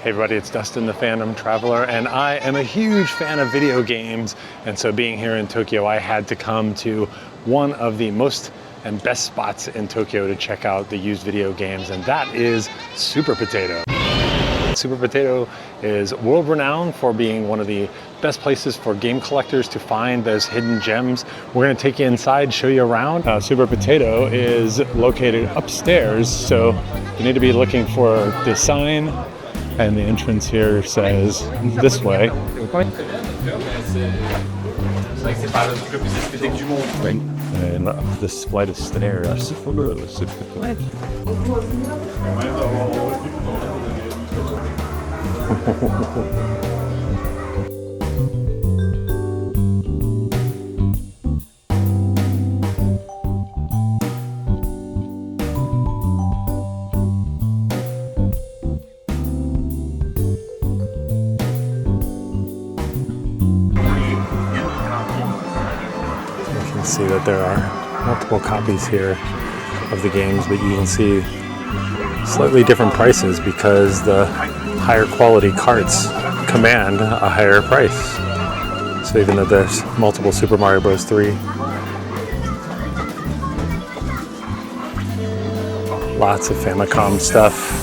Hey everybody, it's Dustin the Phantom Traveler, and I am a huge fan of video games, and so being here in Tokyo, I had to come to one of the most and best spots in Tokyo to check out the used video games, and that is Super Potato. Super Potato is world renowned for being one of the best places for game collectors to find those hidden gems. We're going to take you inside, show you around. Super Potato is located upstairs, so you need to be looking for the sign, and the entrance here says this way. And up this flight of stairs. See that there are multiple copies here of the games, but you can see slightly different prices because the higher quality carts command a higher price. So even though there's multiple Super Mario Bros. 3, lots of Famicom stuff.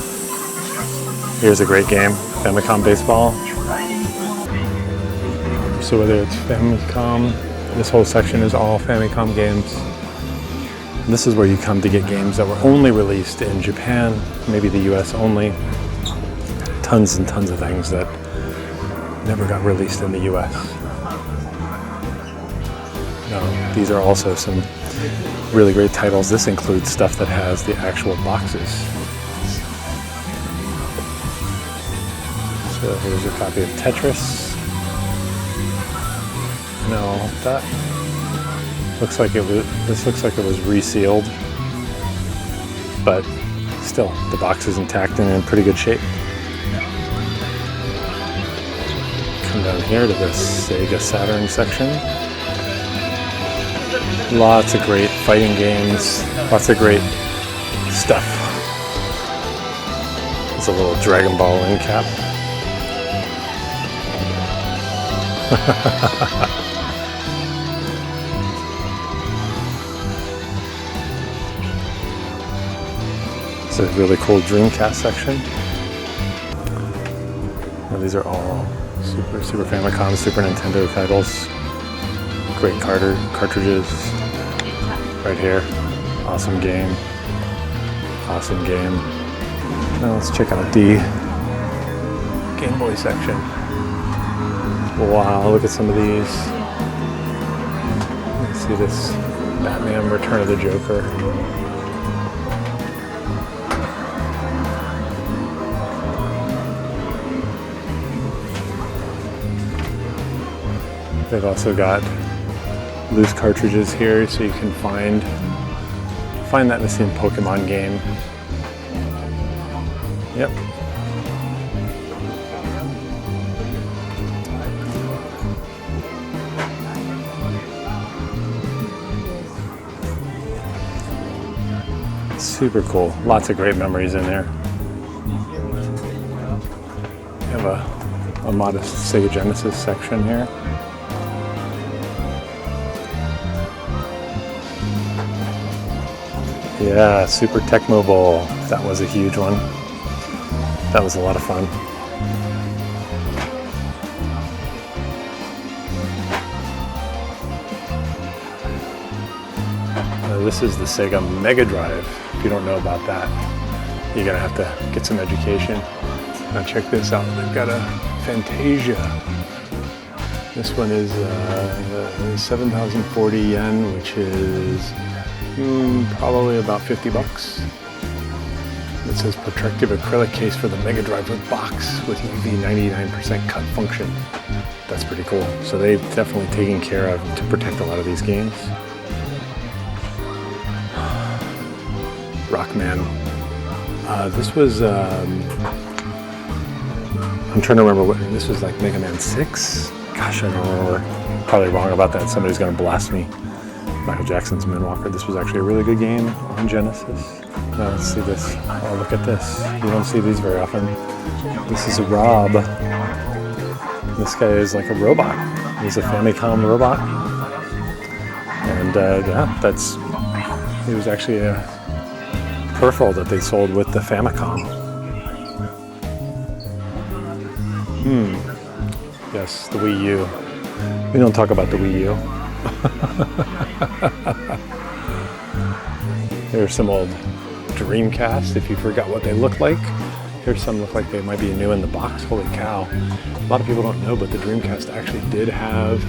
Here's a great game, Famicom Baseball. So whether it's Famicom, this whole section is all Famicom games. This is where you come to get games that were only released in Japan, maybe the US only. Tons and tons of things that never got released in the US. Now, these are also some really great titles. This includes stuff that has the actual boxes. So here's a copy of Tetris. No, that looks like it was. This looks like it was resealed, but still, the box is intact and in pretty good shape. Come down here to the Sega Saturn section. Lots of great fighting games. Lots of great stuff. There's a little Dragon Ball end cap. It's a really cool Dreamcast section. Now, these are all Super Famicom, Super Nintendo titles. Great cartridges right here. Awesome game. Awesome game. Now let's check out the Game Boy section. Wow, look at some of these. Let's see this Batman Return of the Joker. They've also got loose cartridges here, so you can find that in the same Pokemon game. Yep. Super cool. Lots of great memories in there. We have a modest Sega Genesis section here. Yeah, Super Tecmo Bowl. That was a huge one. That was a lot of fun. This is the Sega Mega Drive. If you don't know about that, you're gonna have to get some education. Now check this out. They've got a Fantasia. This one is 7,040 yen, which is probably about 50 bucks. It says protective acrylic case for the Mega Drive with box with UV 99% cut function. That's pretty cool. So they've definitely taken care of to protect a lot of these games. Rockman. This was, I'm trying to remember what, this was like Mega Man 6? Gosh, I don't remember. Probably wrong about that. Somebody's gonna blast me. Michael Jackson's Moonwalker. This was actually a really good game on Genesis. Now let's see this. Oh, look at this. You don't see these very often. This is Rob. This guy is like a robot. He's a Famicom robot. And yeah, he was actually a peripheral that they sold with the Famicom. Yes, the Wii U. We don't talk about the Wii U. Here's some old Dreamcast, if you forgot what they look like. Here's some look like they might be new in the box. Holy cow. A lot of people don't know, but the Dreamcast actually did have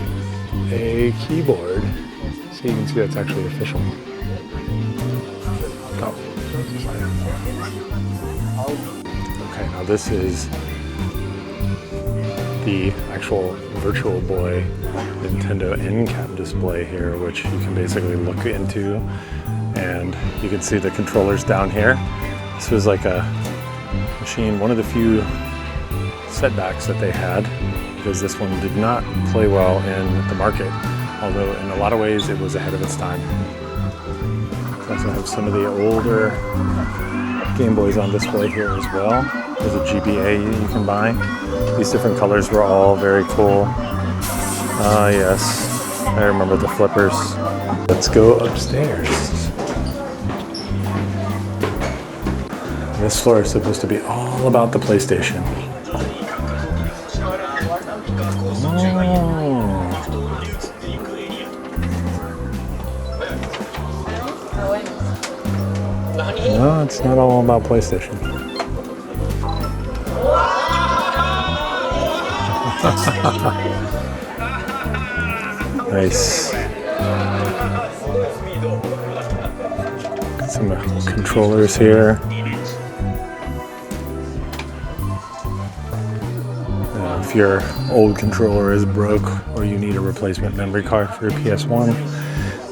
a keyboard. So you can see that's actually official. Oh. Okay, now this is the actual Virtual Boy Nintendo end cap display here, which you can basically look into, and you can see the controllers down here. This was like a machine, one of the few setbacks that they had, because this one did not play well in the market, although in a lot of ways it was ahead of its time. We also have some of the older Game Boys on display here as well. There's a GBA you can buy. These different colors were all very cool. Ah, yes, I remember the flippers. Let's go upstairs. This floor is supposed to be all about the PlayStation. No, it's not all about PlayStation. Nice. Got some controllers here. If your old controller is broke or you need a replacement memory card for your PS1,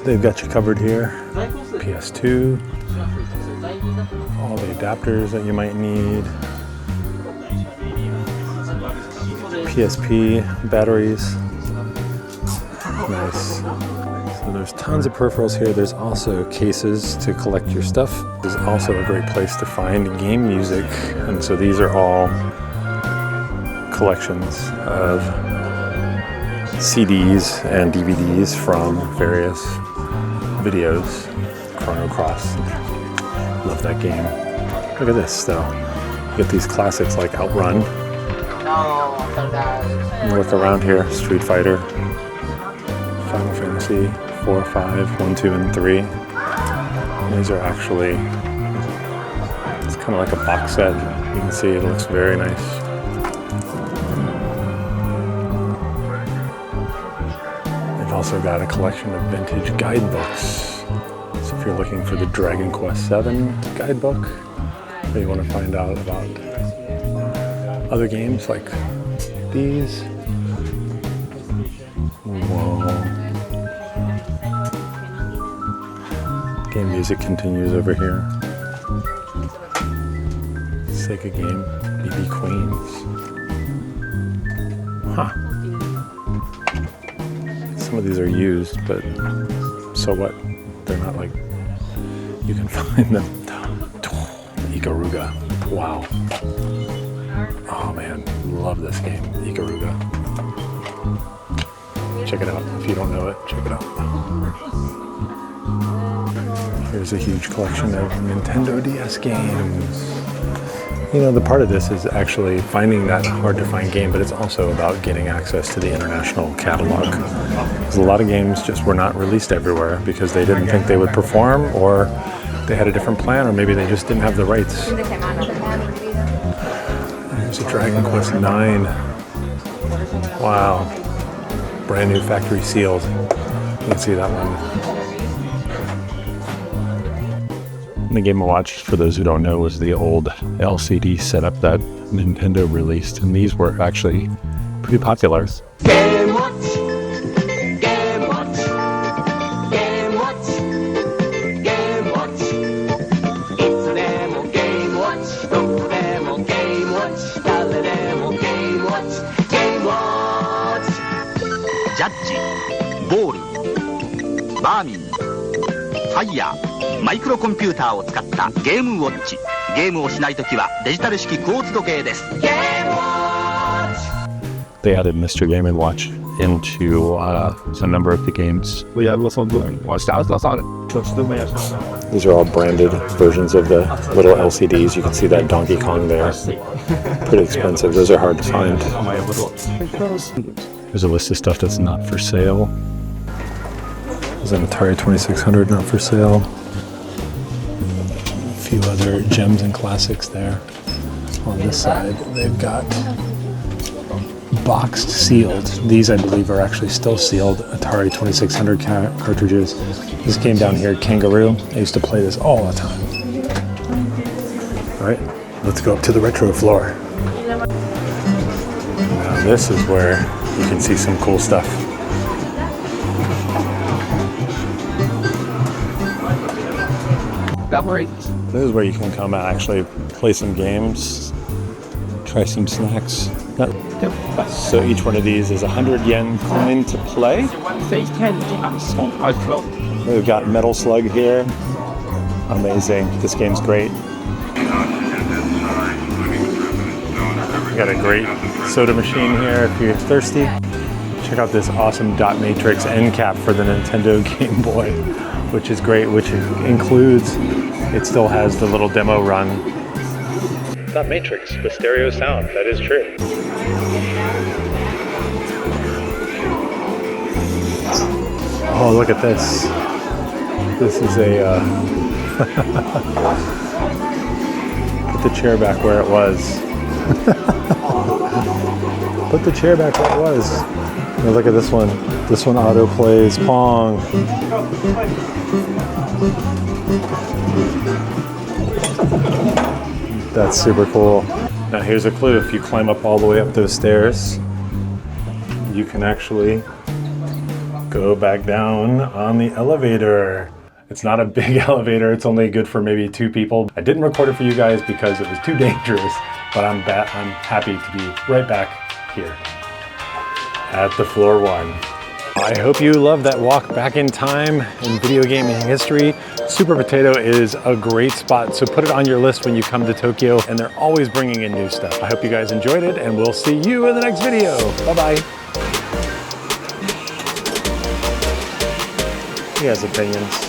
they've got you covered here. PS2, all the adapters that you might need. PSP batteries. Nice. So there's tons of peripherals here. There's also cases to collect your stuff. There's also a great place to find game music. And so these are all collections of CDs and DVDs from various videos. Chrono Cross. Love that game. Look at this though. You get these classics like Outrun. Look around here, Street Fighter, Final Fantasy 4, 5, 1, 2, and 3. And these are actually, it's kind of like a box set. You can see it looks very nice. They've also got a collection of vintage guidebooks. So if you're looking for the Dragon Quest VII guidebook, or you want to find out about other games like these. Whoa. Game music continues over here. Sega game, BB Queens. Huh. Some of these are used, but so what? They're not like, you can find them. Ikaruga. Wow. Oh man, love this game, Ikaruga. Check it out. If you don't know it, check it out. Here's a huge collection of Nintendo DS games. You know, the part of this is actually finding that hard to find game, but it's also about getting access to the international catalog. Because a lot of games just were not released everywhere because they didn't think they would perform, or they had a different plan, or maybe they just didn't have the rights. There's a Dragon Quest IX. Wow. Brand new factory sealed. You can see that one. And the Game & Watch, for those who don't know, was the old LCD setup that Nintendo released, and these were actually pretty popular. Game Watch, Game Watch, Game Watch, Game Watch. It's them Game Watch, do them Game Watch, dare them Game Watch, Game Watch. ジャッジ、ボール、バーミン、ファイヤー。マイクロコンピューターを使ったゲームウォッチ。ゲームをしないときはデジタル式クォーツ時計です。They added Mr. Game & Watch into a number of the games. These are all branded versions of the little LCDs. You can see that Donkey Kong there. Pretty expensive. Those are hard to find. There's a list of stuff that's not for sale. There's an Atari 2600 not for sale. A few other gems and classics there. On this side, they've got boxed sealed. These, I believe, are actually still sealed Atari 2600 cartridges. This game down here, Kangaroo. I used to play this all the time. All right, let's go up to the retro floor. Now this is where you can see some cool stuff. This is where you can come and actually play some games, try some snacks. So each one of these is 100 yen coin to play. We've got Metal Slug here. Amazing. This game's great. We got a great soda machine here if you're thirsty. Check out this awesome dot matrix end cap for the Nintendo Game Boy, which is great, which includes, it still has the little demo run. Dot matrix with stereo sound, that is true. Oh, look at this. This is a, put the chair back where it was. Put the chair back where it was. Now look at this one. This one auto plays Pong. That's super cool. Now here's a clue. If you climb up all the way up those stairs, you can actually go back down on the elevator. It's not a big elevator. It's only good for maybe 2 people. I didn't record it for you guys because it was too dangerous, but I'm happy to be right back here at the floor 1. I hope you love that walk back in time in video gaming history. Super Potato is a great spot, so put it on your list when you come to Tokyo, and they're always bringing in new stuff. I hope you guys enjoyed it, and we'll see you in the next video. Bye-bye. He has opinions.